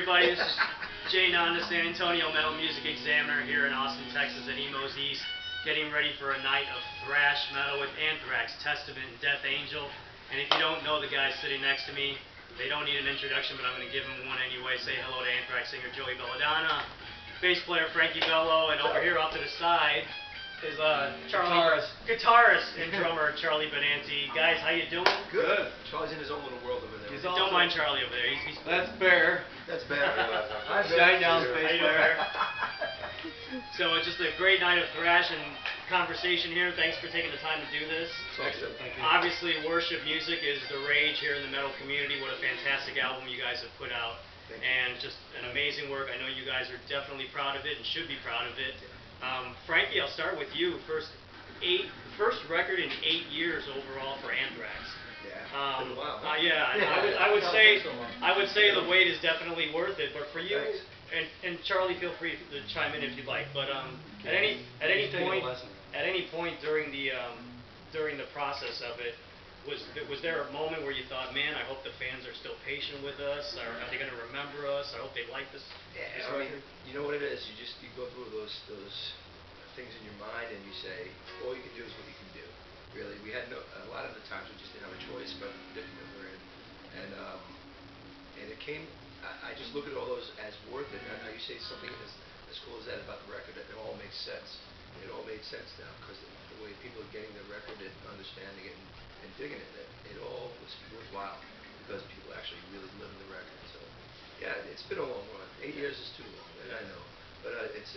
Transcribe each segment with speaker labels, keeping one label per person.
Speaker 1: everybody. This is Jay Nanda, San Antonio Metal Music Examiner here in Austin, Texas at Emo's East, getting ready for a night of thrash metal with Anthrax, Testament, and Death Angel. And if you don't know the guys sitting next to me, they don't need an introduction, but I'm going to give them one anyway. Say hello to Anthrax singer Joey Belladonna, bass player Frankie Bello, and over here off to the side is guitarist and drummer Charlie Benanti. Guys, how you doing?
Speaker 2: Good. Charlie's in his own little world over there.
Speaker 1: Don't mind Charlie over there. He's
Speaker 2: That's fair. That's fair. I'm Shine down space player.
Speaker 1: So it's just a great night of thrash and conversation here. Thanks for taking the time to do this.
Speaker 2: Excellent. Thank you.
Speaker 1: Obviously, worship music is the rage here in the metal community. What a fantastic album you guys have put out. And just an amazing work. I know you guys are definitely proud of it and should be proud of it. Frankie, I'll start with you. First record in 8 years overall for Anthrax.
Speaker 2: Yeah. Been a while.
Speaker 1: Yeah. I would say the wait is definitely worth it. But for you, and Charlie, feel free to chime in if you'd like. But at any point during the process of it, was there a moment where you thought, man, I hope the fans are still patient with us? Are they going to remember us? I hope they like this.
Speaker 2: Yeah, I mean, you know what it is. You go through those things in your mind, and you say, all you can do is what you can do. Really, we had a lot of the times we just didn't have a choice, but the predicament we're in, and it came. I just look at all those as worth it. And now you say something as cool as that about the record, that it all makes sense. It all made sense now because the way people are getting the record and understanding it and digging it, it all was worthwhile because people actually really live in the record. So, yeah, it's been a long run. 8 years is too long, and I know, but it's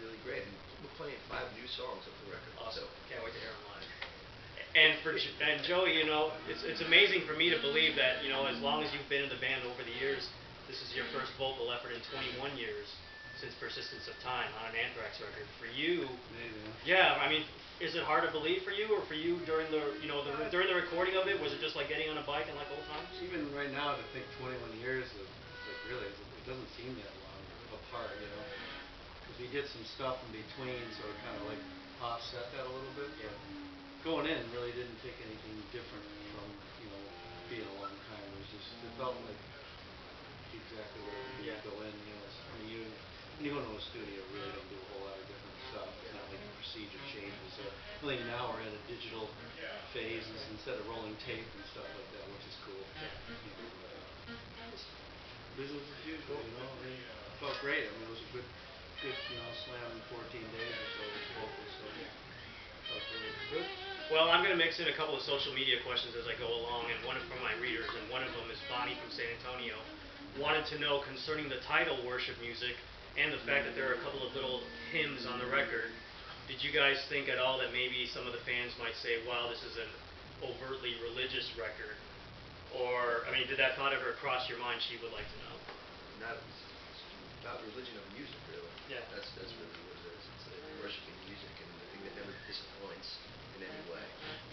Speaker 2: really great. And we're playing 5 new songs of the record.
Speaker 1: Awesome. So. Can't wait to hear them live. And Joey, you know, it's amazing for me to believe that, you know, as long as you've been in the band over the years, this is your first vocal effort in 21 years since Persistence of Time on an Anthrax record. For you, yeah, I mean, is it hard to believe for you, or for you during the recording of it, was it just like getting on a bike and like old times?
Speaker 3: Even right now, to think 21 years of, like, really, it doesn't seem that long apart, you know, because we did some stuff in between, so it kind of like offset that a little bit. But going in really didn't take anything different from, you know, being a long time. It was just, it felt like exactly where we need to go in. You know, I mean, when you go into a studio, really don't do a whole lot of different stuff. It's not like the procedure changes. So I think now we're in a digital phase instead of rolling tape and stuff like that, which is cool. Business as usual, you know. I mean, it felt great. I mean, it was a good, you know, slam in 14 days or so with vocals. So it felt really good.
Speaker 1: Well, I'm going to mix in a couple of social media questions as I go along, and one from my readers, and one of them is Bonnie from San Antonio. Wanted to know concerning the title Worship Music and the fact that there are a couple of little hymns on the record. Did you guys think at all that maybe some of the fans might say, wow, this is an overtly religious record? Or, I mean, did that thought ever cross your mind? She would like to know.
Speaker 2: Not religion of music, really.
Speaker 1: Yeah.
Speaker 2: That's really what it is. It's worshiping music, and the thing that never disappoints in any way.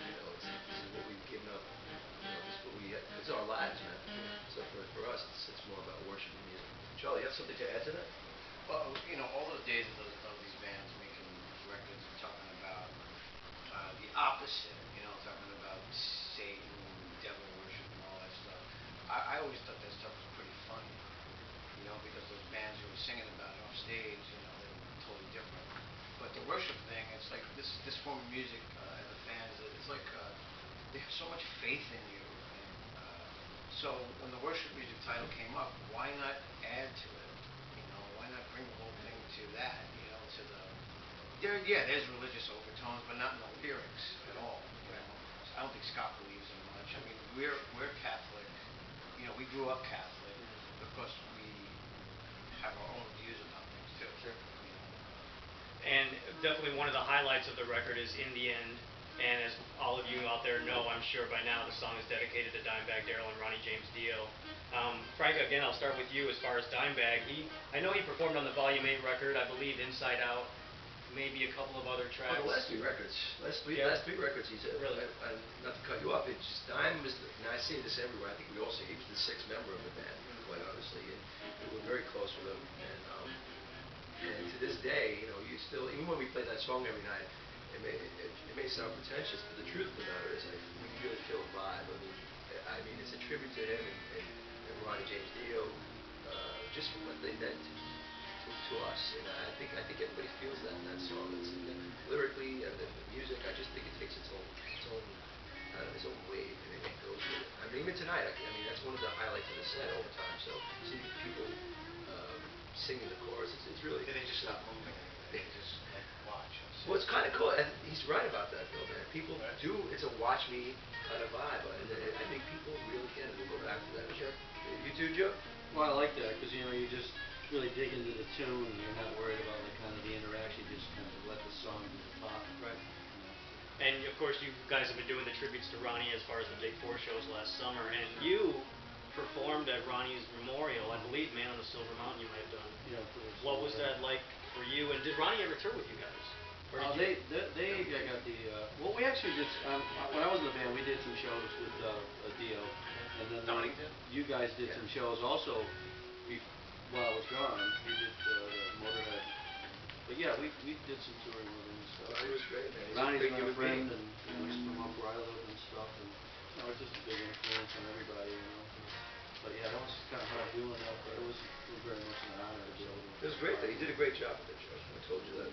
Speaker 2: You know, this is what we've given up. You know, this is what it's our lives, man. So for us, it's more about worshiping music. Charlie, you have something to add to that?
Speaker 4: Well, you know, all those days of these bands making records and talking about the opposite, you know, talking about Satan, devil worship, and all that stuff. I always thought that stuff was pretty funny, you know, because those bands who were singing about it off stage, you know, they were totally different. But the worship thing, it's like this form of music and the fans, it's like they have so much faith in you. So when the worship music title came up, why not add to it? You know, why not bring the whole thing to that? You know, to there's religious overtones, but not in the lyrics at all. You know, I don't think Scott believes in much. I mean, we're Catholic. You know, we grew up Catholic. Of course, we have our own views about things too.
Speaker 1: Sure.
Speaker 4: You know.
Speaker 1: And definitely one of the highlights of the record is In the End. And as all of you out there know, I'm sure by now, the song is dedicated to Dimebag Darrell and Ronnie James Dio. Frank, again, I'll start with you as far as Dimebag. I know he performed on the Volume 8 record, I believe Inside Out, maybe a couple of other tracks.
Speaker 2: Well, the last three records, he's
Speaker 1: really?
Speaker 2: Not to cut you off, it's just Dime was, and I say this everywhere, I think we all say he was the 6th member of the band, quite honestly, and we were very close with him, and to this day, you know, you still, even when we play that song every night, it may sound pretentious, but the truth of the matter is, we really feel a vibe. I mean, it's a tribute to him and Ronnie James Dio. just what they meant to us, and I think everybody feels that in that song. It's lyrically and the music. I just think it takes its own wave, and it goes with it. I mean, even tonight, I mean, that's one of the highlights of the set all the time. So see people singing the chorus, it's really.
Speaker 4: They just stop moving. They just like watch.
Speaker 2: Well, it's kind of cool, and he's right about that, though, man. People do. It's a watch me kind of vibe, and I think people really get it. We'll go back to that. Sure. You too, Joe?
Speaker 3: Well, I like that because you just really dig into the tune and you're not worried about like kind of the interaction. You just kind of let the song do the talking.
Speaker 1: Right. And of course, you guys have been doing the tributes to Ronnie as far as the Big Four shows last summer, and you performed at Ronnie's memorial, I believe, Man on the Silver Mountain. You might have done.
Speaker 3: Yeah.
Speaker 1: What was that like for you? And did Ronnie ever tour with you guys? Or did
Speaker 3: They got the well, we actually did when I was in the band, we did some shows with Dio, and then
Speaker 4: Donington?
Speaker 3: you guys did some shows also. While I was gone, we did the Motorhead. But yeah, we did some touring with him and stuff.
Speaker 2: Ronnie was great, man. He's a
Speaker 3: Ronnie's
Speaker 2: great
Speaker 3: been a
Speaker 2: human
Speaker 3: friend,
Speaker 2: being.
Speaker 3: and he's from up where I live and stuff, and it's just a big influence on everybody. But yeah, that was kind of hard doing that, but it was very much an honor to be able to.
Speaker 2: It was great, though. He did a great job with that show. I told you that.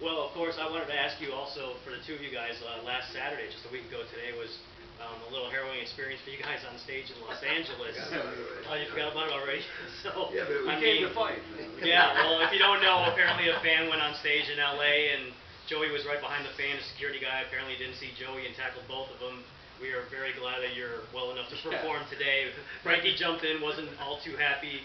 Speaker 1: Well, of course, I wanted to ask you also, for the two of you guys, last Saturday, just a week ago today, was a little harrowing experience for you guys on stage in Los Angeles. You forgot about it already? So,
Speaker 2: yeah, but
Speaker 3: we came to fight.
Speaker 1: Yeah, well, if you don't know, apparently a fan went on stage in L.A. and Joey was right behind the fan. The security guy apparently didn't see Joey and tackled both of them. We are very glad that you're well enough to perform today. Frankie jumped in, wasn't all too happy.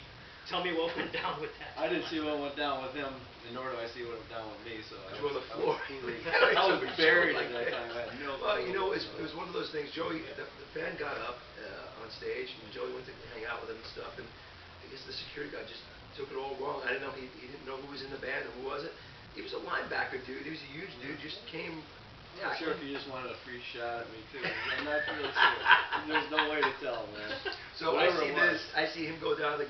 Speaker 1: Tell me what went down with that.
Speaker 3: I didn't see what went down with him, and nor do I see what went down with me. So I
Speaker 2: was on the floor.
Speaker 3: I was buried at that time. I had no
Speaker 2: Well, you know, it was one of those things. Joey, the fan got up on stage, and Joey went to hang out with him and stuff. And I guess the security guy just took it all wrong. I didn't know he didn't know who was in the band and who wasn't. He was a linebacker dude. He was a huge dude. Just came.
Speaker 3: I'm not sure if he just wanted a free shot at me too. I'm not really sure. There's no way to tell, man.
Speaker 2: So I see this. I see him go down. The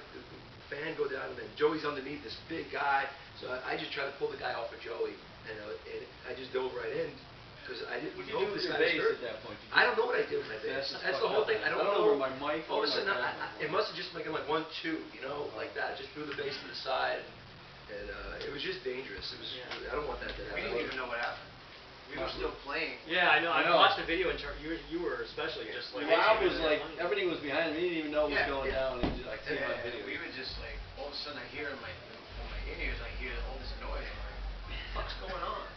Speaker 2: fan go down, and then Joey's underneath this big guy. So I just try to pull the guy off of Joey, and I just dove right in because I didn't know this guy was hurt.
Speaker 3: At that point?
Speaker 2: I don't know what I did with my bass. That's the whole thing. I don't know.
Speaker 3: Where my mic.
Speaker 2: All of a sudden, it must have just been like 1, 2, like that. Just threw the bass to the side, and it was just dangerous. It was. I don't want that to happen.
Speaker 4: We didn't even know what happened. We were still playing.
Speaker 1: Yeah, I know. I watched the video, and you were especially just like.
Speaker 3: Rob was like, everything was behind me. He didn't even know what was going down. He just, I see my video.
Speaker 4: We were just like, all of a sudden I hear in my ears, I hear all this noise. I'm like, what the fuck's going on?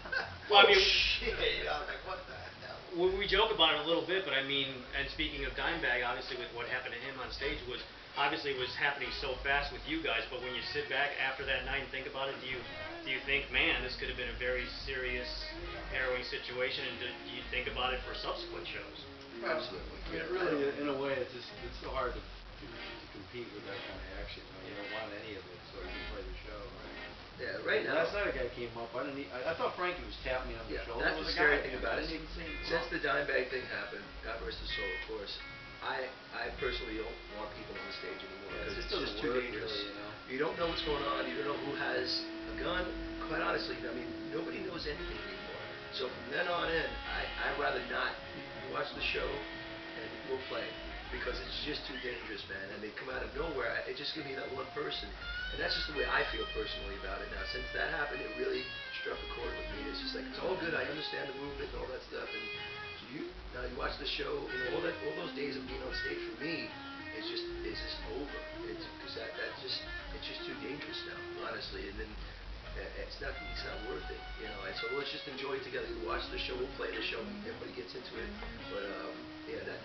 Speaker 1: Well, I mean,
Speaker 4: shit. I was like, what the hell?
Speaker 1: We joke about it a little bit, but I mean, and speaking of Dimebag, obviously with what happened to him on stage was happening so fast with you guys. But when you sit back after that night and think about it, do you think, man, this could have been a very serious, harrowing situation? And do you think about it for subsequent shows?
Speaker 2: Absolutely.
Speaker 3: I mean, really, in a way, it's so hard to compete with that kind of action. You don't want any of it, so you can play the show.
Speaker 2: Yeah, right now.
Speaker 3: Last night a guy came up. I thought Frankie was tapping me on the shoulder.
Speaker 2: That's the scary thing about it. Since the Dimebag thing happened, God rest his soul, of course. I personally don't want people on the stage anymore because it's just too dangerous.
Speaker 3: Really,
Speaker 2: you don't know what's going on. You don't know who has a gun. Quite honestly, I mean, nobody knows anything anymore. So from then on in, I'd rather not. You watch the show, and we'll play because it's just too dangerous, man. And they come out of nowhere. It just gives me that one person, and that's just the way I feel personally about it now. Since that happened, it really struck a chord with me. It's just like it's all good. I understand the movement and all that stuff, and now you watch the show, all those days of being on stage for me, it's just over. It's because it's just too dangerous now, honestly. And then it's not worth it, And so let's just enjoy it together. We watch the show, we'll play the show, and everybody gets into it. But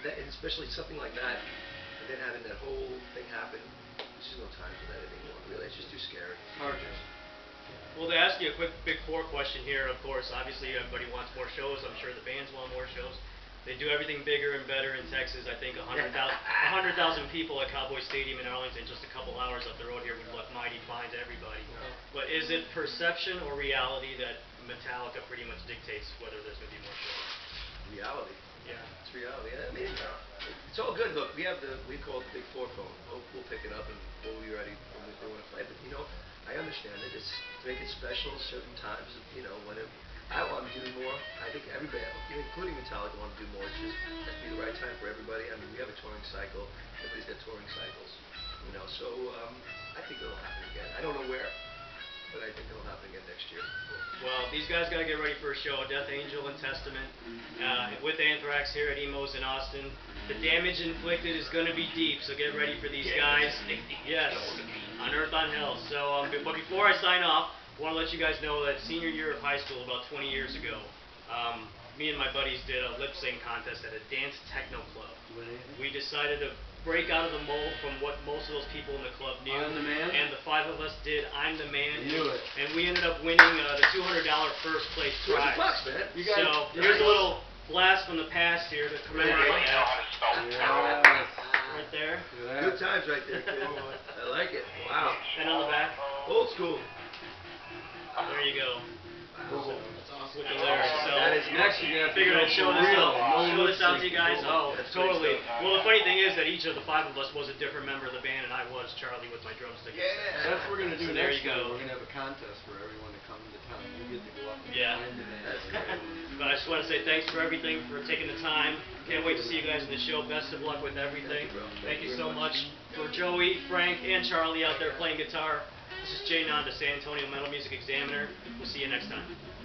Speaker 2: that and especially something like that, and then having that whole thing happen, there's just no time for that anymore. Really, it's just too scary.
Speaker 1: Well, to ask you a quick Big Four question here, of course, obviously everybody wants more shows. I'm sure the fans want more shows. They do everything bigger and better in Texas. I think 100,000 people at Cowboy Stadium in Arlington, just a couple hours up the road here, would look mighty fine to everybody. But is it perception or reality that Metallica pretty much dictates whether there's going to be more shows?
Speaker 2: Reality.
Speaker 1: Yeah.
Speaker 2: It's reality. I mean, it's all good. Look, we call it the Big Four phone. We'll pick it up and we'll be ready when we want to play. But I understand it. It's to make it special certain times. When I want to do more. I think everybody, including Metallica, want to do more. It's just has to be the right time for everybody. I mean, we have a touring cycle. Everybody's got touring cycles. You know, so I think it'll happen again. I don't know where, but I think it'll happen again next year.
Speaker 1: Well, these guys got to get ready for a show, Death Angel and Testament, with Anthrax here at Emo's in Austin. The damage inflicted is going to be deep, so get ready for these guys. Yes, on Earth on Hell. So, but before I sign off, I want to let you guys know that senior year of high school, about 20 years ago, me and my buddies did a lip sync contest at a dance techno club. We decided to break out of the mold from what most of those people in the club knew.
Speaker 3: I'm the Man?
Speaker 1: And the 5 of us did I'm the Man.
Speaker 3: I knew it.
Speaker 1: And we ended up winning the $200 first place prize.
Speaker 2: $200, man.
Speaker 3: You guys,
Speaker 1: So here's a little blast from the past here to commemorate that.
Speaker 3: Yes.
Speaker 1: Right there.
Speaker 3: Look at
Speaker 2: Good
Speaker 3: that.
Speaker 2: times right there, kid. I like it. Wow.
Speaker 1: And on the back.
Speaker 2: Old school.
Speaker 1: There you go.
Speaker 3: Cool.
Speaker 1: With the lyrics. So
Speaker 2: That is
Speaker 3: Next you're gonna have to
Speaker 1: figured
Speaker 3: go
Speaker 1: I'd show
Speaker 3: for
Speaker 1: this
Speaker 3: real.
Speaker 1: out.
Speaker 3: No
Speaker 1: Show this out to
Speaker 3: lip
Speaker 1: you guys.
Speaker 3: sync.
Speaker 1: Oh,
Speaker 2: That's great
Speaker 1: totally.
Speaker 2: stuff.
Speaker 1: Well, the funny thing is that each of the 5 of us was a different member of the band, and I was Charlie with my drumstick.
Speaker 2: Yeah.
Speaker 3: That's what we're gonna do
Speaker 1: So there
Speaker 3: next
Speaker 1: you go.
Speaker 3: year. We're gonna have a contest for everyone to come into town. You get to go up and
Speaker 1: Yeah.
Speaker 3: find the band.
Speaker 2: That's great.
Speaker 1: But I just want to say thanks for everything, for taking the time. Can't wait to see you guys in the show. Best of luck with everything.
Speaker 2: Thank you, bro.
Speaker 1: Thank you
Speaker 2: Thank
Speaker 1: so
Speaker 2: you very
Speaker 1: much.
Speaker 2: much.
Speaker 1: For Joey, Frank, and Charlie out there playing guitar, this is Jay Nanda, San Antonio Metal Music Examiner. We'll see you next time.